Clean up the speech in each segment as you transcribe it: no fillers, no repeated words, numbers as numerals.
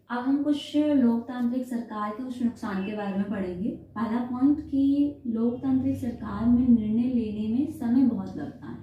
अब हम कुछ लोकतांत्रिक सरकार के कुछ नुकसान के बारे में पढ़ेंगे। पहला पॉइंट कि लोकतांत्रिक सरकार में निर्णय लेने में समय बहुत लगता है,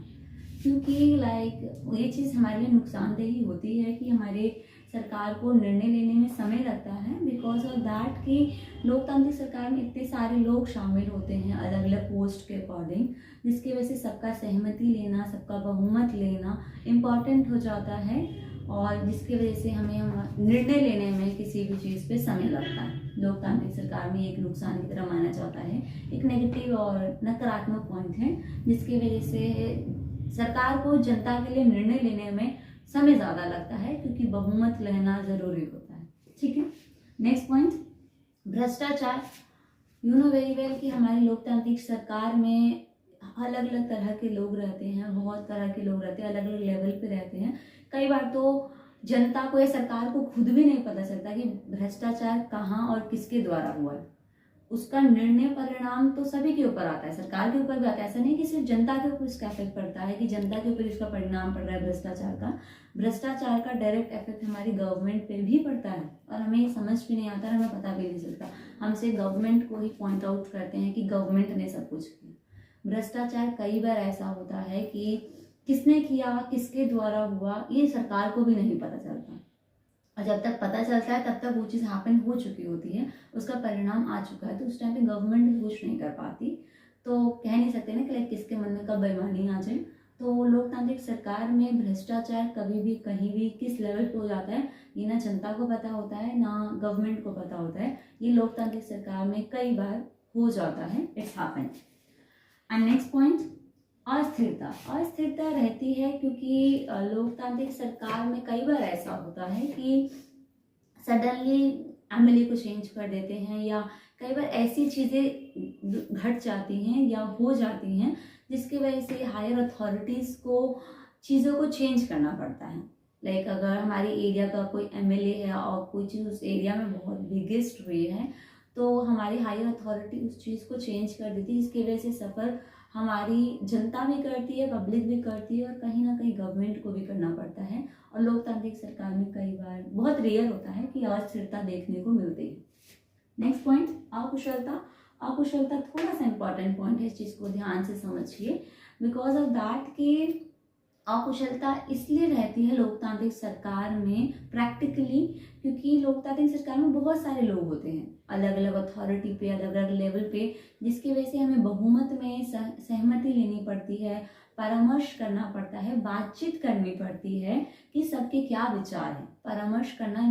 क्योंकि ये चीज़ हमारे लिए नुकसानदेही होती है कि हमारे सरकार को निर्णय लेने में समय लगता है। बिकॉज ऑफ दैट कि लोकतांत्रिक सरकार में इतने सारे लोग शामिल होते हैं अलग अलग पोस्ट के अकॉर्डिंग, जिसकी वजह से सबका सहमति लेना, सबका बहुमत लेना इम्पॉर्टेंट हो जाता है, और जिसकी वजह से हमें निर्णय लेने में किसी भी चीज़ पे समय लगता है। लोकतांत्रिक सरकार में एक नुकसान की तरह माना जाता है, एक नेगेटिव और नकारात्मक पॉइंट है, जिसकी वजह से सरकार को जनता के लिए निर्णय लेने में समय ज़्यादा लगता है, क्योंकि बहुमत लेना ज़रूरी होता है। ठीक है, नेक्स्ट पॉइंट, भ्रष्टाचार। यू नो वेरी वेल कि हमारी लोकतांत्रिक सरकार में अलग अलग तरह के लोग रहते हैं, बहुत तरह के लोग रहते हैं, अलग अलग लेवल पे रहते हैं। कई बार तो जनता को या सरकार को खुद भी नहीं पता चलता कि भ्रष्टाचार कहाँ और किसके द्वारा हुआ है। उसका निर्णय परिणाम तो सभी के ऊपर आता है, सरकार के ऊपर भी आता है। ऐसा नहीं कि सिर्फ जनता के ऊपर इसका इफेक्ट पड़ता है, कि जनता के ऊपर इसका परिणाम पड़ रहा है भ्रष्टाचार का डायरेक्ट इफेक्ट हमारी गवर्नमेंट पे भी पड़ता है, और हमें ये समझ भी नहीं आता, हमें पता भी नहीं चलता। हम सिर्फ गवर्नमेंट को ही पॉइंट आउट करते हैं कि गवर्नमेंट ने सब कुछ किया। भ्रष्टाचार कई बार ऐसा होता है कि किसने किया, किसके द्वारा हुआ, ये सरकार को भी नहीं पता चलता, और जब तक पता चलता है तब तक वो चीज़ हैपन हो चुकी होती है, उसका परिणाम आ चुका है, तो उस टाइम पे गवर्नमेंट भी कुछ नहीं कर पाती। तो कह नहीं सकते ना कि किसके मन में कब बेईमानी आ जाए। तो लोकतांत्रिक सरकार में भ्रष्टाचार कभी भी कहीं भी किस लेवल पे हो जाता है, ये ना जनता को पता होता है ना गवर्नमेंट को पता होता है। ये लोकतांत्रिक सरकार में कई बार हो जाता है, it's happen. And next point, अस्थिरता रहती है, क्योंकि लोकतांत्रिक सरकार में कई बार ऐसा होता है कि सडनली एमएलए को चेंज कर देते हैं, या कई बार ऐसी चीज़ें घट जाती हैं या हो जाती हैं जिसकी वजह से हायर अथॉरिटीज़ को चीज़ों को चेंज करना पड़ता है। लाइक अगर हमारे एरिया का कोई एमएलए है और कोई चीज़ उस एरिया में बहुत बिगेस्ट हुई है, तो हमारी हायर अथॉरिटी उस चीज़ को चेंज कर देती है, जिसकी वजह से सफ़र हमारी जनता भी करती है, पब्लिक भी करती है, और कहीं ना कहीं गवर्नमेंट को भी करना पड़ता है। और लोकतांत्रिक सरकार में कई बार बहुत रेयर होता है कि अस्थिरता देखने को मिलती है। नेक्स्ट पॉइंट, अकुशलता थोड़ा सा इंपॉर्टेंट पॉइंट है, इस चीज़ को ध्यान से समझिए। बिकॉज ऑफ दैट कि अकुशलता इसलिए रहती है लोकतांत्रिक सरकार में प्रैक्टिकली, क्योंकि लोकतांत्रिक सरकार में बहुत सारे लोग होते हैं अलग अलग अथॉरिटी पे, अलग अलग लेवल पे, जिसकी वजह से हमें बहुमत में सहमति लेनी पड़ती है, परामर्श करना पड़ता है, बातचीत करनी पड़ती है कि सबके क्या विचार हैं। परामर्श करना